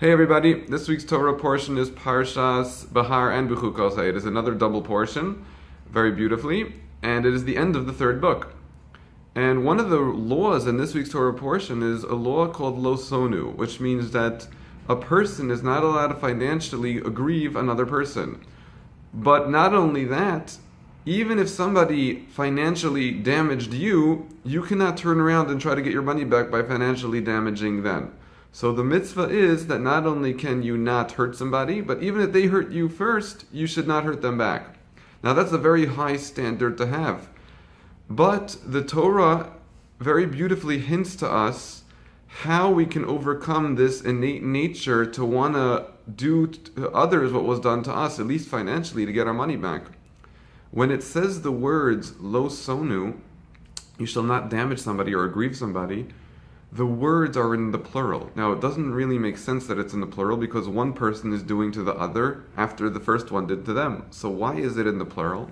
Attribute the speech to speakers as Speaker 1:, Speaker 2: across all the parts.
Speaker 1: Hey everybody, this week's Torah portion is Parshas Behar and Bechukotai. It is another double portion, very beautifully, and it is the end of the third book. And one of the laws in this week's Torah portion is a law called Lo Sonu, which means that a person is not allowed to financially aggrieve another person. But not only that, even if somebody financially damaged you, you cannot turn around and try to get your money back by financially damaging them. So the mitzvah is that not only can you not hurt somebody, but even if they hurt you first, you should not hurt them back. Now that's a very high standard to have. But the Torah very beautifully hints to us how we can overcome this innate nature to want to do to others what was done to us, at least financially, to get our money back. When it says the words lo sonu, you shall not damage somebody or aggrieve somebody, the words are in the plural. Now, it doesn't really make sense that it's in the plural because one person is doing to the other after the first one did to them. So why is it in the plural?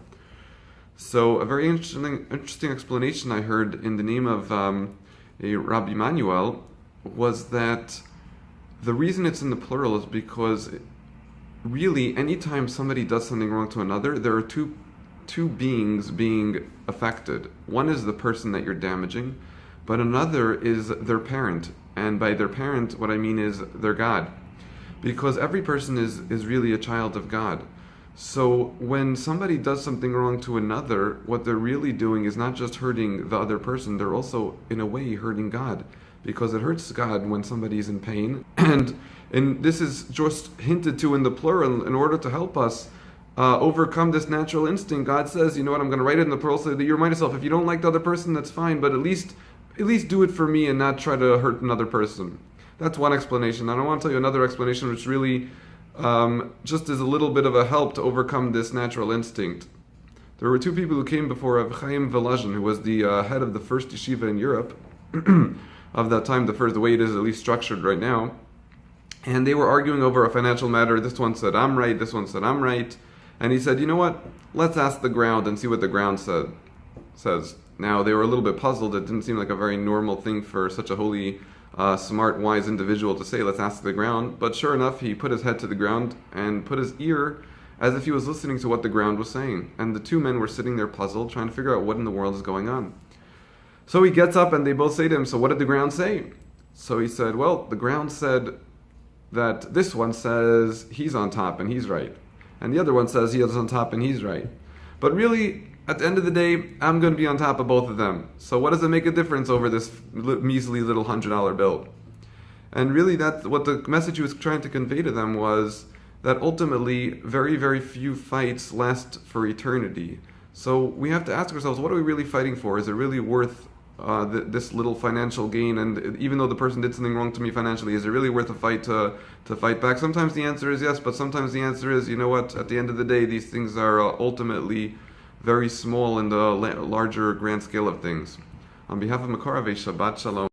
Speaker 1: So a very interesting explanation I heard in the name of a Rabbi Manuel was that the reason it's in the plural is because really anytime somebody does something wrong to another, there are two beings being affected. One is the person that you're damaging, but another is their parent. And by their parent, what I mean is their God. Because every person is really a child of God. So when somebody does something wrong to another, what they're really doing is not just hurting the other person, they're also, in a way, hurting God. Because it hurts God when somebody's in pain. And this is just hinted to in the plural in order to help us overcome this natural instinct. God says, you know what, I'm going to write it in the plural so that you remind yourself, if you don't like the other person, that's fine, but at least do it for me and not try to hurt another person. That's one explanation. And I want to tell you another explanation which really just is a little bit of a help to overcome this natural instinct. There were two people who came before Rav Chaim Volozhin, who was the head of the first yeshiva in Europe of that time, the way it is at least structured right now. And they were arguing over a financial matter. This one said, I'm right. This one said, I'm right. And he said, you know what? Let's ask the ground and see what the ground says. Now, they were a little bit puzzled. It didn't seem like a very normal thing for such a holy, smart, wise individual to say, let's ask the ground. But sure enough, he put his head to the ground and put his ear as if he was listening to what the ground was saying. And the two men were sitting there puzzled, trying to figure out what in the world is going on. So he gets up and they both say to him, so what did the ground say? So he said, well, the ground said that this one says he's on top and he's right. And the other one says he is on top and he's right. But really, at the end of the day, I'm going to be on top of both of them. So what does it make a difference over this measly little $100 bill? And really, that's what the message he was trying to convey to them was that ultimately, very, very few fights last for eternity. So we have to ask ourselves, what are we really fighting for? Is it really worth this little financial gain? And even though the person did something wrong to me financially, is it really worth a fight to fight back? Sometimes the answer is yes, but sometimes the answer is, you know what, at the end of the day, these things are ultimately very small in the larger grand scale of things. On behalf of Makarave, Shabbat Shalom.